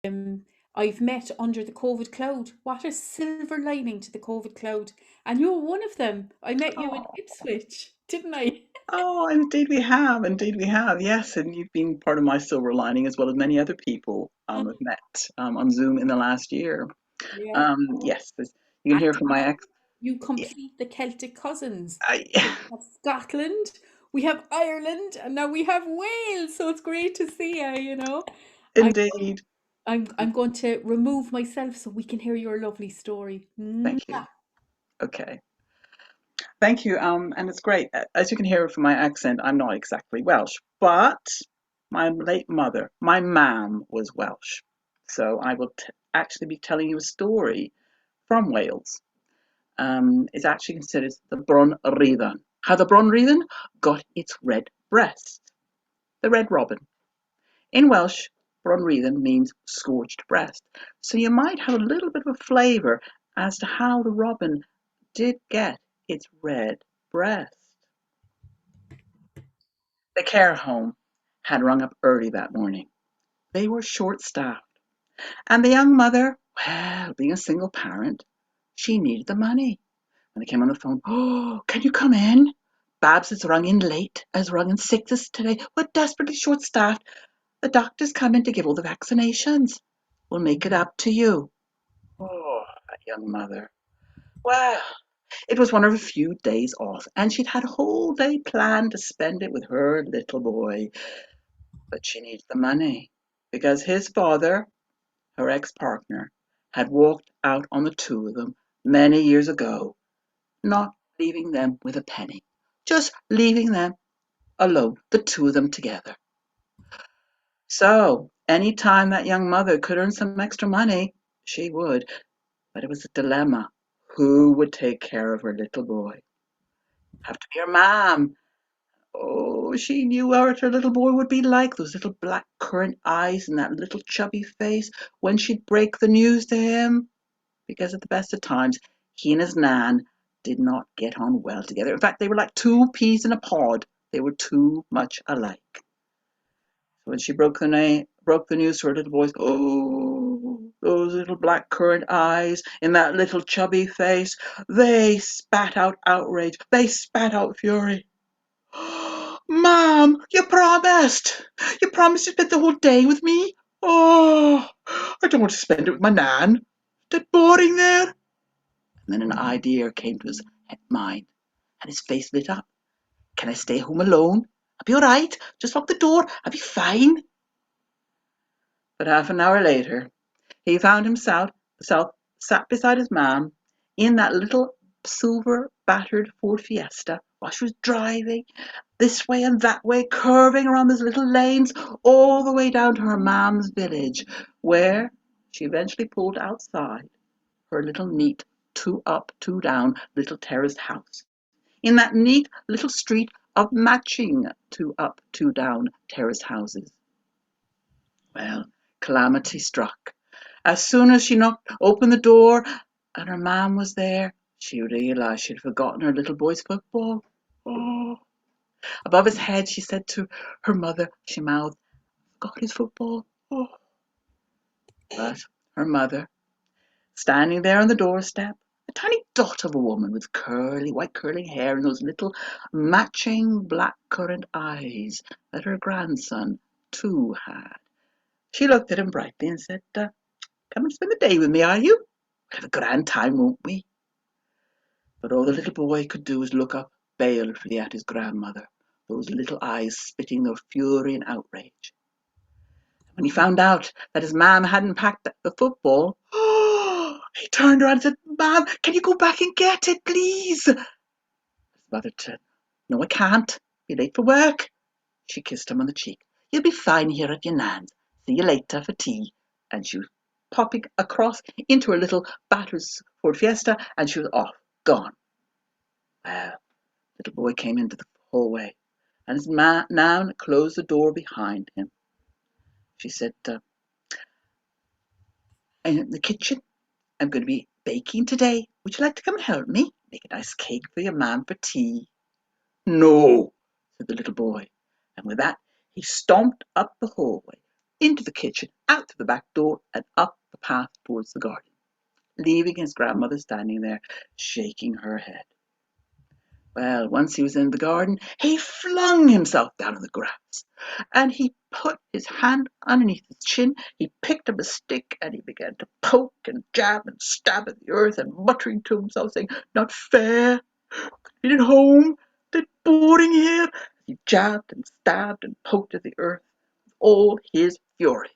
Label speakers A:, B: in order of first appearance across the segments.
A: um, I've met under the COVID cloud. What a silver lining to the COVID cloud. And you're one of them. I met you in
B: Oh,
A: Ipswich, didn't I?
B: oh, indeed we have. Indeed we have. Yes, and you've been part of my silver lining as well as many other people I've met on Zoom in the last year.
A: Yeah.
B: Yes, you can
A: At
B: hear from my
A: last,
B: ex.
A: you
B: Yeah,
A: complete the Celtic cousins.
B: I,
A: We have Scotland, we have Ireland, and now we have Wales. So it's great to see you, you know. I,
B: indeed.
A: I'm going to remove myself so we can hear your lovely story.
B: Thank you. Okay. Thank you. And it's great. As you can hear from my accent, I'm not exactly Welsh, but my late mother, my mam, was Welsh. So I will actually be telling you a story from Wales. It's actually considered the Bron Rhyddan. How the Bron Rhyddan got its red breast. The red robin. In Welsh, Bron Rhyddan means scorched breast. So you might have a little bit of a flavour as to how the robin did get its red breast. The care home had rung up early that morning. They were short staffed, and the young mother, well, being a single parent, she needed the money. When they came on the phone, oh, can you come in? Babs has rung in late, has rung in sick this today. We're desperately short staffed. The doctor's coming to give all the vaccinations. We'll make it up to you. Oh, that young mother. Well, it was one of a few days off, and she'd had a whole day planned to spend it with her little boy. But she needs the money because his father, her ex-partner, had walked out on the two of them many years ago, not leaving them with a penny, just leaving them alone, the two of them together. So any time that young mother could earn some extra money, she would. But it was a dilemma. Who would take care of her little boy? Have to be her mom. Oh, she knew what her little boy would be like, those little black currant eyes and that little chubby face when she'd break the news to him. Because at the best of times, he and his nan did not get on well together. In fact, they were like two peas in a pod. They were too much alike. So when she broke the news to her little boys, oh, those little black currant eyes in that little chubby face, they spat out outrage. They spat out fury. Mom, you promised! You promised to spend the whole day with me? Oh, I don't want to spend it with my nan. Is that boring there? And then an idea came to his mind, and his face lit up. Can I stay home alone? I'll be all right. Just lock the door. I'll be fine. But half an hour later, he found himself sat beside his mam in that little silver battered Ford Fiesta while she was driving this way and that way, curving around those little lanes, all the way down to her mam's village, where she eventually pulled outside her little neat two up, two down little terraced house. In that neat little street of matching two up, two down terraced houses. Well, calamity struck. As soon as she knocked open the door and her mam was there, she realised she'd forgotten her little boy's football. Oh. Above his head, she said to her mother, she mouthed, forgot his football. Oh. But her mother, standing there on the doorstep, a tiny dot of a woman with curly, white curling hair and those little matching black currant eyes that her grandson too had. She looked at him brightly and said, come and spend the day with me, are you? We'll have a grand time, won't we? But all the little boy could do was look up balefully at his grandmother, those little eyes spitting their fury and outrage. When he found out that his mam hadn't packed the football, he turned around and said, Mam, can you go back and get it, please? His mother said, no, I can't. Be late for work. She kissed him on the cheek. You'll be fine here at your nan's. See you later for tea. And she was popping across into her little battered Ford Fiesta, and she was off, gone. Well, little boy came into the hallway, and his nan closed the door behind him. She said, I'm in the kitchen. I'm going to be baking today. Would you like to come and help me? Make a nice cake for your man for tea. No, said the little boy. And with that, he stomped up the hallway, into the kitchen, out through the back door, and up the path towards the garden, leaving his grandmother standing there, shaking her head. Well, once he was in the garden, he flung himself down on the grass, and he put his hand underneath his chin. He picked up a stick, and he began to poke and jab and stab at the earth, and muttering to himself, saying, "Not fair! Get it home! They're boring here!" He jabbed and stabbed and poked at the earth with all his fury.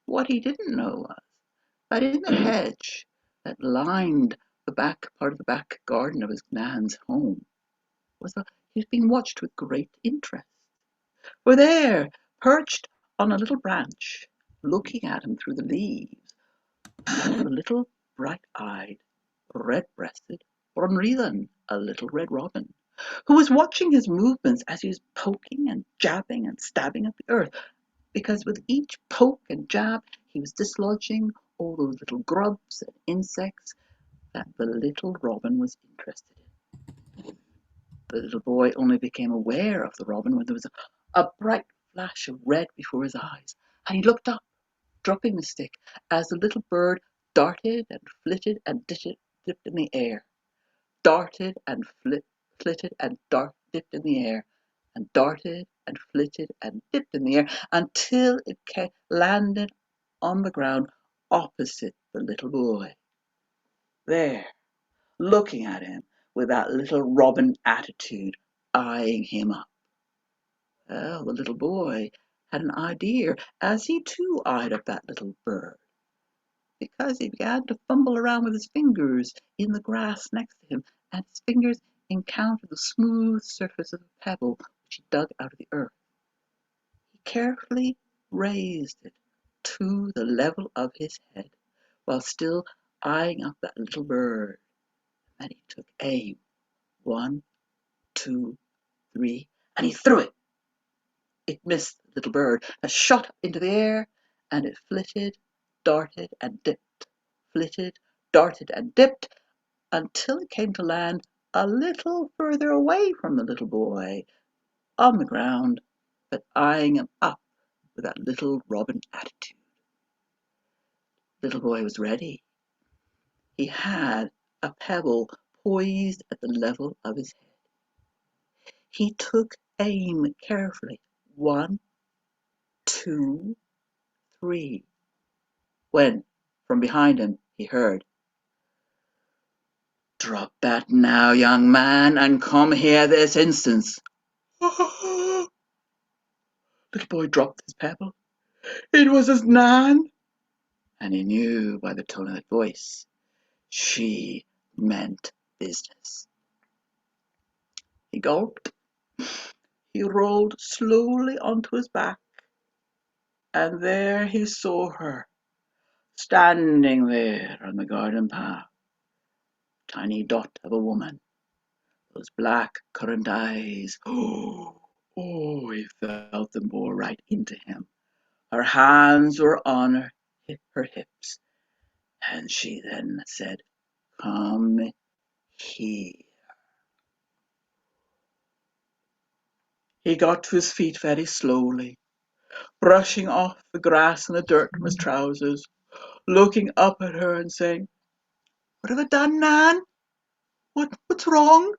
B: What he didn't know was that in the hedge that lined the back part of the back garden of his nan's home was he was being watched with great interest. For there, perched on a little branch, looking at him through the leaves, was a little bright-eyed, red-breasted Bronrhian, a little red robin, who was watching his movements as he was poking and jabbing and stabbing at the earth, because with each poke and jab he was dislodging all those little grubs and insects that the little robin was interested in. The little boy only became aware of the robin when there was a bright flash of red before his eyes, and he looked up, dropping the stick, as the little bird darted and flitted and dipped in the air, darted and flitted and dipped in the air, and darted and flitted and dipped in the air until it landed on the ground opposite the little boy. There, looking at him with that little robin attitude, eyeing him up. Well, the little boy had an idea as he too eyed up that little bird, because he began to fumble around with his fingers in the grass next to him, and his fingers encountered the smooth surface of a pebble which he dug out of the earth. He carefully raised it to the level of his head, while still eyeing up that little bird. Then he took aim. 1, 2, 3, and he threw it. It missed the little bird, that shot up into the air, and it flitted, darted, and dipped, flitted, darted, and dipped, until it came to land a little further away from the little boy, on the ground, but eyeing him up with that little robin attitude. The little boy was ready. He had a pebble poised at the level of his head. He took aim carefully. 1, 2, 3. When, from behind him, he heard, "Drop that now, young man, and come here this instant." Little boy dropped his pebble. It was his Nan, and he knew by the tone of that voice she meant business. He gulped. He rolled slowly onto his back, and there he saw her, standing there on the garden path. Tiny dot of a woman, those black currant eyes. Oh, he felt them bore right into him. Her hands were on her hips, and she then said, "Come here." He got to his feet very slowly, brushing off the grass and the dirt from his trousers, looking up at her and saying, "What have I done, Nan? What's wrong?"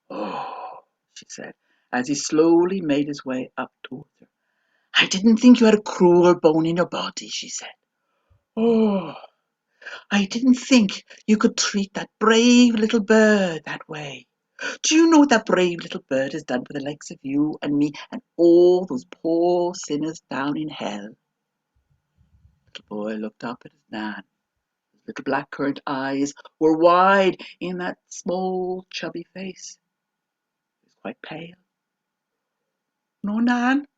B: "Oh," she said, as he slowly made his way up towards her. "I didn't think you had a cruel bone in your body," she said. "Oh, I didn't think you could treat that brave little bird that way. Do you know what that brave little bird has done for the likes of you and me and all those poor sinners down in hell?" The little boy looked up at his Nan. His little black currant eyes were wide in that small chubby face. He was quite pale. "No, Nan,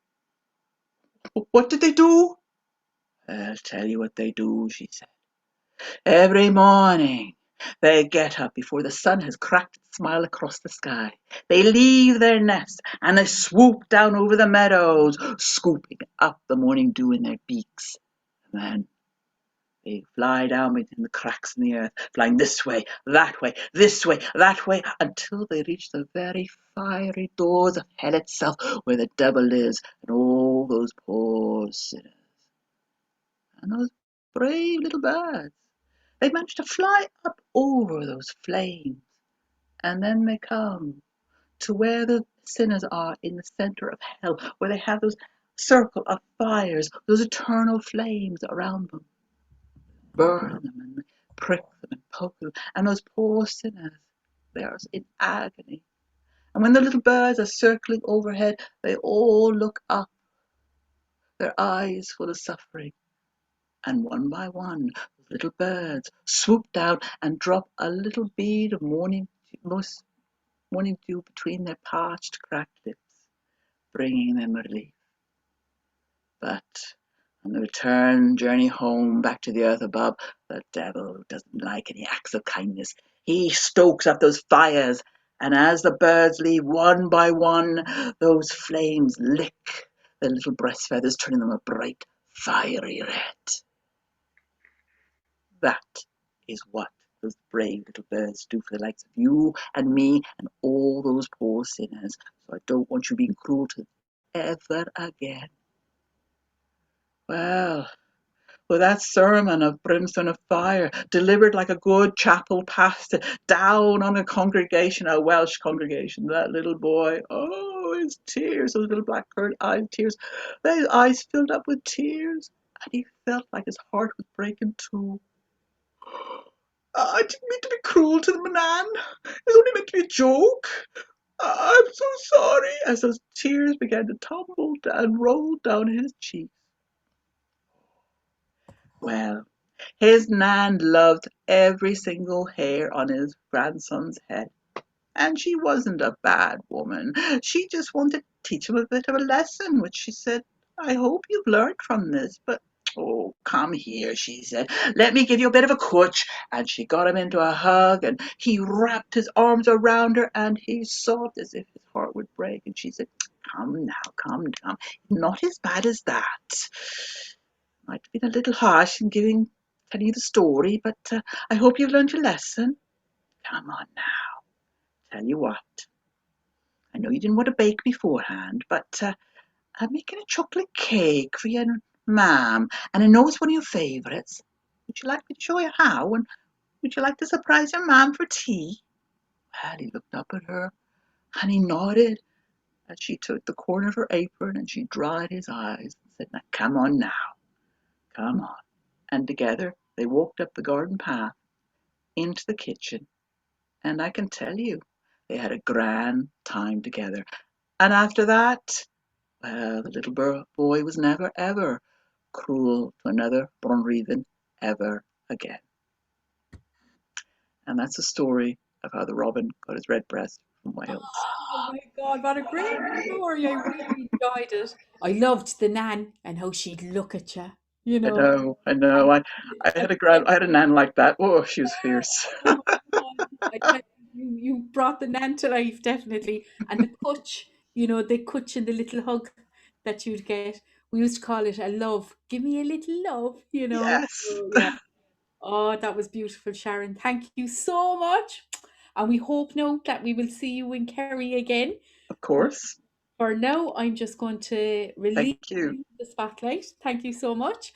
B: what did they do?" "I'll tell you what they do," she said. "Every morning they get up before the sun has cracked its smile across the sky. They leave their nest and they swoop down over the meadows, scooping up the morning dew in their beaks. And then They fly down between the cracks in the earth, flying this way, this way, that way, until they reach the very fiery doors of hell itself, where the devil lives, and all those poor sinners. And those brave little birds, they manage to fly up over those flames, and then they come to where the sinners are in the center of hell, where they have those circle of fires, those eternal flames around them, burn them and prick them and poke them. And those poor sinners, they are in agony. And when the little birds are circling overhead, they all look up, their eyes full of suffering. And one by one, the little birds swoop down and drop a little bead of morning dew between their parched, cracked lips, bringing them relief. But on the return journey home back to the earth above, the devil doesn't like any acts of kindness. He stokes up those fires, and as the birds leave one by one, those flames lick their little breast feathers, turning them a bright, fiery red. That is what those brave little birds do for the likes of you and me and all those poor sinners. So I don't want you being cruel to them ever again. Well, with that sermon of brimstone of fire, delivered like a good chapel pastor, down on a congregation, a Welsh congregation, that little boy, oh, his tears, those little black curly eyes, tears, his eyes filled up with tears, and he felt like his heart was breaking too. I didn't mean to be cruel to the man. It was only meant to be a joke. I'm so sorry, as those tears began to tumble and roll down his cheeks. Well, his Nan loved every single hair on his grandson's head. And she wasn't a bad woman. She just wanted to teach him a bit of a lesson, which she said, I hope you've learned from this, but oh, come here, she said. Let me give you a bit of a coach. And she got him into a hug, and he wrapped his arms around her, and he sobbed as if his heart would break. And she said, come now, come down. Not as bad as that. Might have been a little harsh in telling you the story, but I hope you've learned your lesson. Come on now. Tell you what, I know you didn't want to bake beforehand, but I'm making a chocolate cake for you, ma'am, and I know it's one of your favourites. Would you like me to show you how? And would you like to surprise your ma'am for tea? Well, he looked up at her and he nodded as she took the corner of her apron and she dried his eyes and said, now come on now, come on. And together they walked up the garden path into the kitchen, and I can tell you, they had a grand time together. And after that, well, the little boy was never ever cruel to another Bronreaven ever again. And that's the story of how the robin got his red breast from Wales.
A: Oh my God, what a great story. I really enjoyed it. I loved the Nan and how she'd look at you, you
B: I
A: know.
B: know, I know.
A: And, and
B: I had a nan like that. Oh, she was fierce.
A: oh my God, I tell you, you brought the Nan to life, definitely. And the cutch, the cutch and the little hug that you'd get. We used to call it a love. Give me a little love.
B: Yes,
A: So, yeah. Oh, that was beautiful, Sharon. Thank you so much. And we hope now that we will see you in Kerry again.
B: of course.
A: For now, I'm just going to
B: Thank
A: release
B: you.
A: the spotlight. Thank you so much.